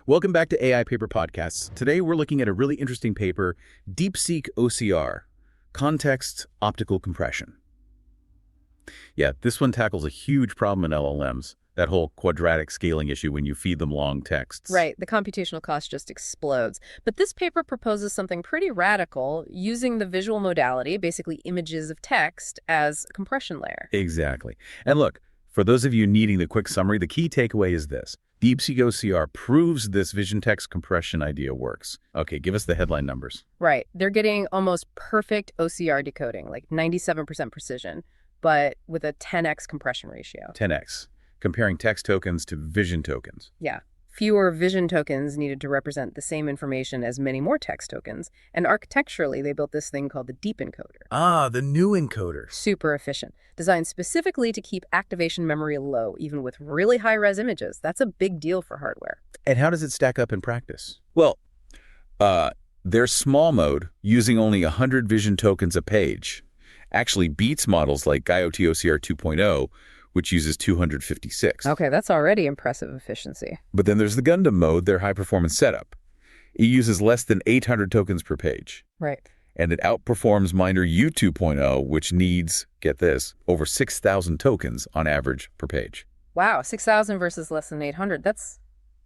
Welcome back to AI Paper Podcasts. Today we're looking at a really interesting paper, DeepSeek-OCR, Context Optical Compression. Yeah, this one tackles a huge problem in LLMs, that whole quadratic scaling issue when you feed them long texts. Right, the computational cost just explodes. But this paper proposes something pretty radical, using the visual modality, basically images of text, as a compression layer. Exactly. And look, for those of you needing the quick summary, the key takeaway is this. DeepSeek-OCR proves this vision text compression idea works. Okay, give us the headline numbers. Right, they're getting almost perfect OCR decoding, like 97% precision, but with a 10x compression ratio. 10x, comparing text tokens to vision tokens. Yeah. Fewer vision tokens needed to represent the same information as many more text tokens. And architecturally, they built this thing called the Deep Encoder. Ah, the new encoder. Super efficient. Designed specifically to keep activation memory low, even with really high-res images. That's a big deal for hardware. And how does it stack up in practice? Well, their small mode, using only 100 vision tokens a page, actually beats models like OCR 2.0, which uses 256. Okay, that's already impressive efficiency. But then there's the Gundam mode, their high-performance setup. It uses less than 800 tokens per page. Right. And it outperforms Minder U 2.0, which needs, get this, over 6,000 tokens on average per page. Wow, 6,000 versus less than 800.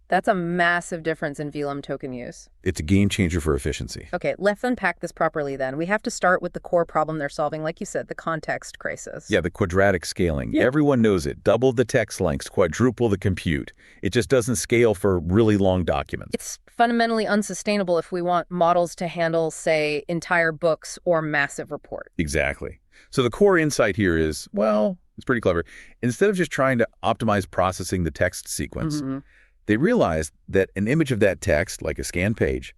That's a massive difference in VLM token use. It's a game changer for efficiency. Okay, let's unpack this properly then. We have to start with the core problem they're solving, like you said, the context crisis. Yeah, the quadratic scaling. Everyone knows it. Double the text lengths, quadruple the compute. It just doesn't scale for really long documents. It's fundamentally unsustainable if we want models to handle, say, entire books or massive reports. Exactly. So the core insight here is, well, it's pretty clever. Instead of just trying to optimize processing the text sequence, they realized that an image of that text, like a scanned page,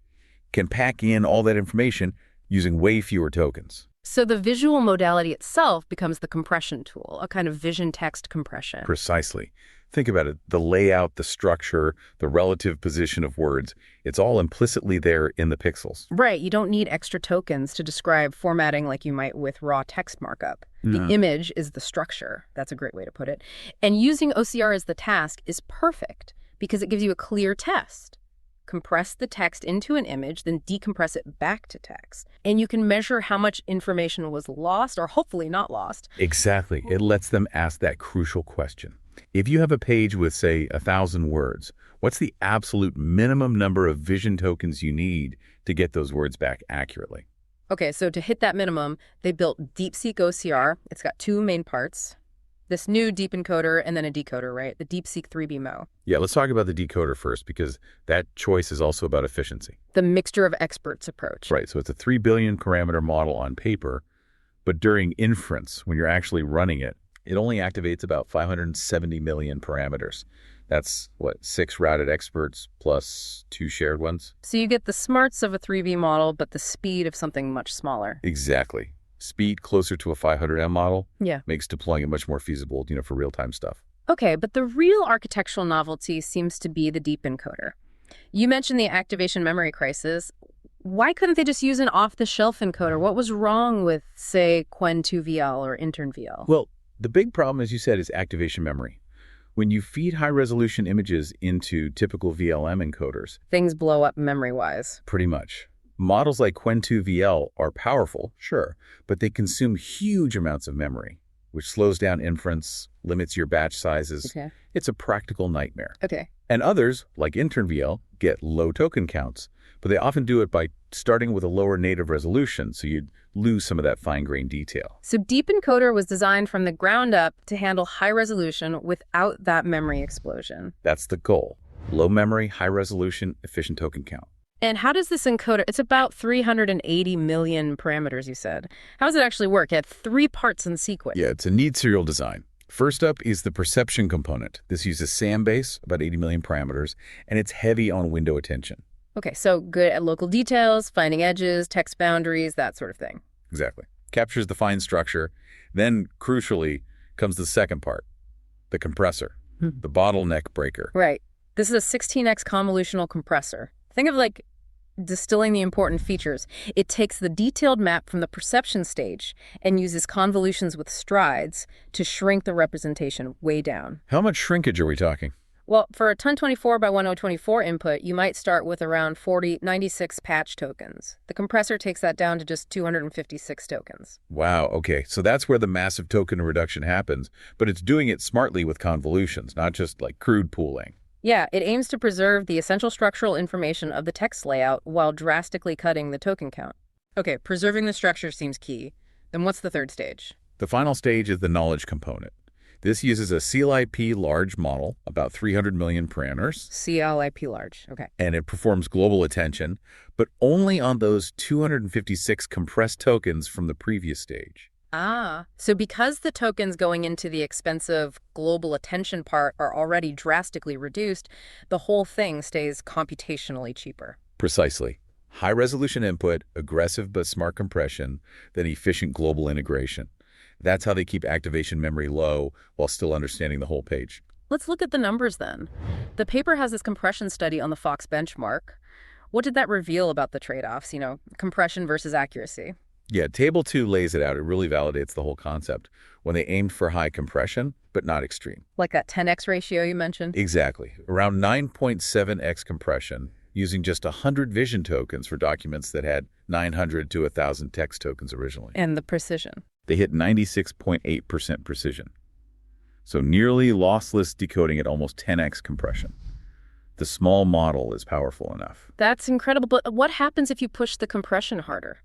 can pack in all that information using way fewer tokens. So the visual modality itself becomes the compression tool, a kind of vision text compression. Precisely. Think about it. The layout, the structure, the relative position of words, it's all implicitly there in the pixels. Right. You don't need extra tokens to describe formatting like you might with raw text markup. No. The image is the structure. That's a great way to put it. And using OCR as the task is perfect, because it gives you a clear test. Compress the text into an image, then decompress it back to text. And you can measure how much information was lost or hopefully not lost. Exactly. It lets them ask that crucial question. If you have a page with, say, 1,000 words, what's the absolute minimum number of vision tokens you need to get those words back accurately? Okay, so to hit that minimum, they built DeepSeek-OCR. It's got two main parts. This new deep encoder and then a decoder, right? The DeepSeek 3B-Mo. Yeah, let's talk about the decoder first, because that choice is also about efficiency. The mixture of experts approach. Right, so it's a 3 billion parameter model on paper, but during inference, when you're actually running it, it only activates about 570 million parameters. That's, 6 routed experts plus 2 shared ones? So you get the smarts of a 3B model, but the speed of something much smaller. Exactly. Speed closer to a 500M model makes deploying it much more feasible, for real-time stuff. Okay, but the real architectural novelty seems to be the deep encoder. You mentioned the activation memory crisis. Why couldn't they just use an off-the-shelf encoder? What was wrong with, say, Qwen2VL or InternVL? Well, the big problem, as you said, is activation memory. When you feed high-resolution images into typical VLM encoders, things blow up memory-wise. Pretty much. Models like Qwen2VL are powerful, sure, but they consume huge amounts of memory, which slows down inference, limits your batch sizes. Okay. It's a practical nightmare. Okay. And others, like InternVL, get low token counts, but they often do it by starting with a lower native resolution, so you'd lose some of that fine-grained detail. So Deep Encoder was designed from the ground up to handle high resolution without that memory explosion. That's the goal. Low memory, high resolution, efficient token count. And how does this encoder, it's about 380 million parameters, you said. How does it actually work? It had 3 parts in sequence. Yeah, it's a neat serial design. First up is the perception component. This uses SAM base, about 80 million parameters, and it's heavy on window attention. Okay, so good at local details, finding edges, text boundaries, that sort of thing. Exactly. Captures the fine structure. Then, crucially, comes the second part, the compressor, the bottleneck breaker. Right. This is a 16x convolutional compressor. Think of like distilling the important features. It takes the detailed map from the perception stage and uses convolutions with strides to shrink the representation way down. How much shrinkage are we talking? Well, for a 1024 by 1024 input, you might start with around 96 patch tokens. The compressor takes that down to just 256 tokens. Wow, okay. So that's where the massive token reduction happens, but it's doing it smartly with convolutions, not just like crude pooling. Yeah, it aims to preserve the essential structural information of the text layout while drastically cutting the token count. Okay, preserving the structure seems key. Then what's the third stage? The final stage is the knowledge component. This uses a CLIP large model, about 300 million parameters. CLIP large, okay. And it performs global attention, but only on those 256 compressed tokens from the previous stage. So because the tokens going into the expensive global attention part are already drastically reduced, the whole thing stays computationally cheaper. Precisely. High-resolution input, aggressive but smart compression, then efficient global integration. That's how they keep activation memory low while still understanding the whole page. Let's look at the numbers then. The paper has this compression study on the Fox benchmark. What did that reveal about the trade-offs, compression versus accuracy? Yeah, Table 2 lays it out. It really validates the whole concept. When they aimed for high compression, but not extreme. Like that 10x ratio you mentioned? Exactly. Around 9.7x compression, using just 100 vision tokens for documents that had 900 to 1,000 text tokens originally. And the precision? They hit 96.8% precision. So nearly lossless decoding at almost 10x compression. The small model is powerful enough. That's incredible, but what happens if you push the compression harder?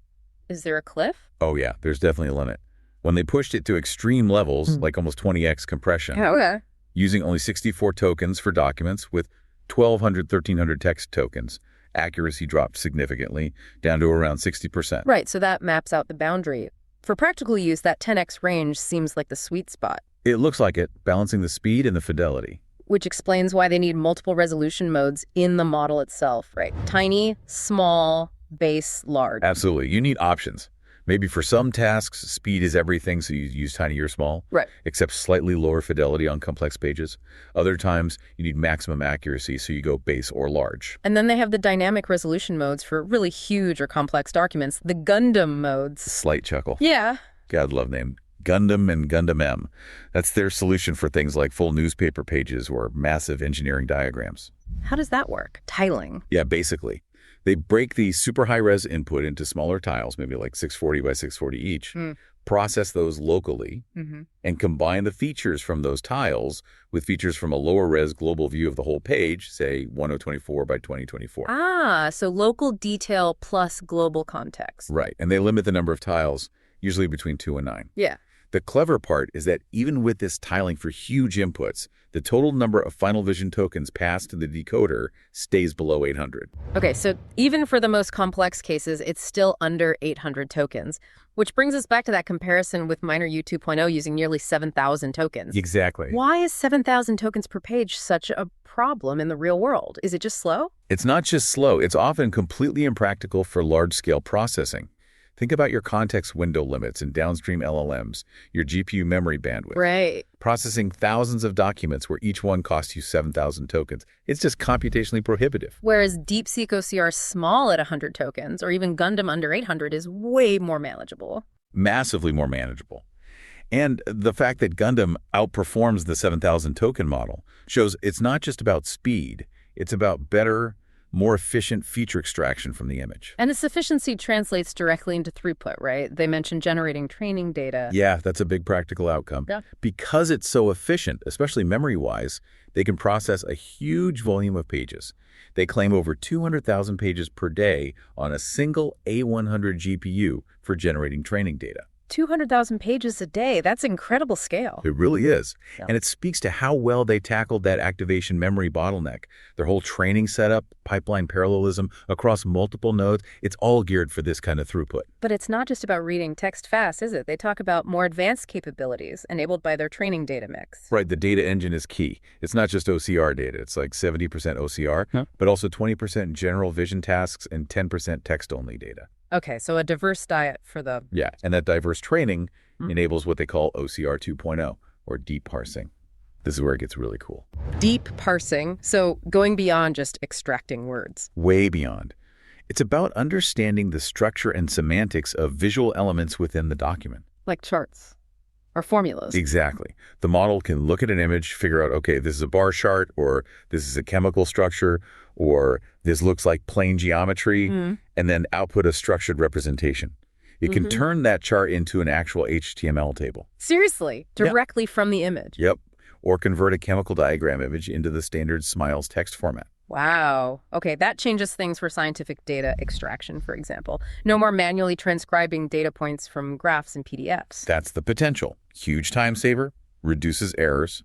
Is there a cliff? Oh yeah, there's definitely a limit. When they pushed it to extreme levels, like almost 20x compression, using only 64 tokens for documents with 1,200, 1,300 text tokens, accuracy dropped significantly, down to around 60%. Right, so that maps out the boundary. For practical use, that 10x range seems like the sweet spot. It looks like it, balancing the speed and the fidelity. Which explains why they need multiple resolution modes in the model itself, right? Tiny, small, base, large. Absolutely. You need options. Maybe for some tasks, speed is everything, so you use tiny or small. Right. Except slightly lower fidelity on complex pages. Other times, you need maximum accuracy, so you go base or large. And then they have the dynamic resolution modes for really huge or complex documents, the Gundam modes. Slight chuckle. Yeah. God love name. Gundam and Gundam M. That's their solution for things like full newspaper pages or massive engineering diagrams. How does that work? Tiling? Yeah, basically. They break the super high-res input into smaller tiles, maybe like 640 by 640 each, process those locally, and combine the features from those tiles with features from a lower-res global view of the whole page, say 1024 by 2024. So local detail plus global context. Right, and they limit the number of tiles, usually between 2 and 9. Yeah. The clever part is that even with this tiling for huge inputs, the total number of final vision tokens passed to the decoder stays below 800. Okay, so even for the most complex cases, it's still under 800 tokens, which brings us back to that comparison with Miner U 2.0 using nearly 7,000 tokens. Exactly. Why is 7,000 tokens per page such a problem in the real world? Is it just slow? It's not just slow. It's often completely impractical for large-scale processing. Think about your context window limits and downstream LLMs, your GPU memory bandwidth. Right. Processing thousands of documents where each one costs you 7,000 tokens. It's just computationally prohibitive. Whereas DeepSeek-OCR small at 100 tokens, or even Gundam under 800, is way more manageable. Massively more manageable. And the fact that Gundam outperforms the 7,000 token model shows it's not just about speed, it's about better, more efficient feature extraction from the image. And its efficiency translates directly into throughput, right? They mentioned generating training data. Yeah, that's a big practical outcome. Yeah. Because it's so efficient, especially memory-wise, they can process a huge volume of pages. They claim over 200,000 pages per day on a single A100 GPU for generating training data. 200,000 pages a day. That's incredible scale. It really is. Yeah. And it speaks to how well they tackled that activation memory bottleneck. Their whole training setup, pipeline parallelism across multiple nodes, it's all geared for this kind of throughput. But it's not just about reading text fast, is it? They talk about more advanced capabilities enabled by their training data mix. Right, the data engine is key. It's not just OCR data. It's like 70% OCR, but also 20% general vision tasks and 10% text-only data. Okay, so a diverse diet for the... Yeah, and that diverse training enables what they call OCR 2.0, or deep parsing. This is where it gets really cool. Deep parsing, so going beyond just extracting words. Way beyond. It's about understanding the structure and semantics of visual elements within the document. Like charts. Or formulas. Exactly. The model can look at an image, figure out, okay, this is a bar chart, or this is a chemical structure, or this looks like plane geometry, and then output a structured representation. It can turn that chart into an actual HTML table. Seriously, directly from the image. Yep. Or convert a chemical diagram image into the standard SMILES text format. Wow. Okay, that changes things for scientific data extraction, for example. No more manually transcribing data points from graphs and PDFs. That's the potential. Huge time saver, reduces errors,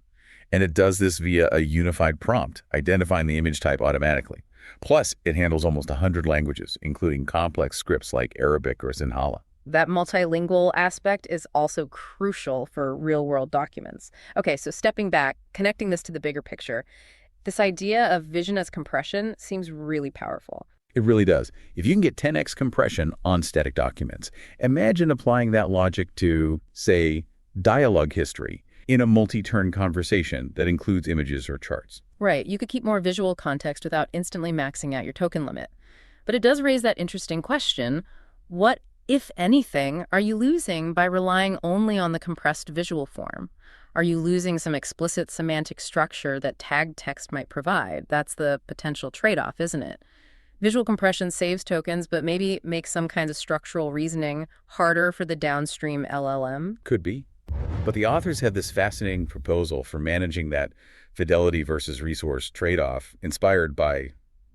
and it does this via a unified prompt, identifying the image type automatically. Plus, it handles almost 100 languages, including complex scripts like Arabic or Sinhala. That multilingual aspect is also crucial for real-world documents. Okay, so stepping back, connecting this to the bigger picture, this idea of vision as compression seems really powerful. It really does. If you can get 10x compression on static documents, imagine applying that logic to, say, dialogue history in a multi-turn conversation that includes images or charts. Right, you could keep more visual context without instantly maxing out your token limit. But it does raise that interesting question, what, if anything, are you losing by relying only on the compressed visual form? Are you losing some explicit semantic structure that tagged text might provide? That's the potential trade-off, isn't it? Visual compression saves tokens, but maybe makes some kinds of structural reasoning harder for the downstream LLM? Could be. But the authors have this fascinating proposal for managing that fidelity versus resource trade-off inspired by,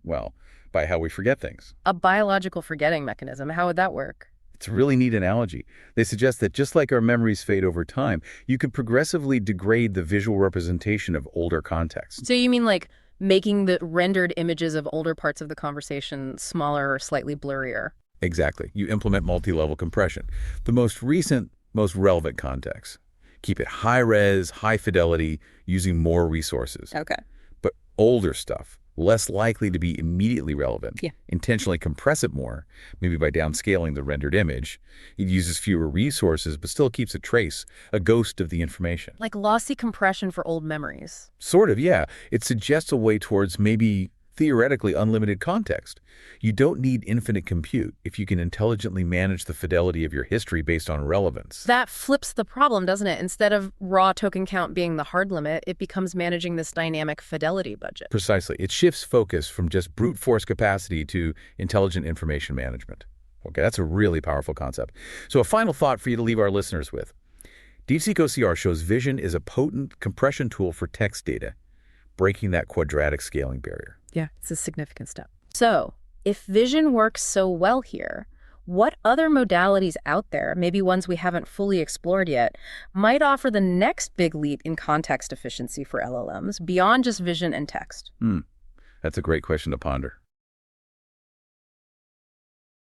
well, by how we forget things. A biological forgetting mechanism. How would that work? It's a really neat analogy. They suggest that just like our memories fade over time, you could progressively degrade the visual representation of older contexts. So you mean like making the rendered images of older parts of the conversation smaller or slightly blurrier? Exactly. You implement multi-level compression. The most recent, most relevant context. Keep it high res, high fidelity, using more resources. Okay. But older stuff, less likely to be immediately relevant. Yeah. Intentionally compress it more, maybe by downscaling the rendered image. It uses fewer resources, but still keeps a trace, a ghost of the information. Like lossy compression for old memories. Sort of, yeah. It suggests a way towards maybe theoretically unlimited context. You don't need infinite compute if you can intelligently manage the fidelity of your history based on relevance. That flips the problem, doesn't it? Instead of raw token count being the hard limit, it becomes managing this dynamic fidelity budget. Precisely. It shifts focus from just brute force capacity to intelligent information management. Okay, that's a really powerful concept. So a final thought for you to leave our listeners with. DeepSeek-OCR shows vision is a potent compression tool for text data, breaking that quadratic scaling barrier. Yeah, it's a significant step. So, if vision works so well here, what other modalities out there, maybe ones we haven't fully explored yet, might offer the next big leap in context efficiency for LLMs beyond just vision and text? That's a great question to ponder.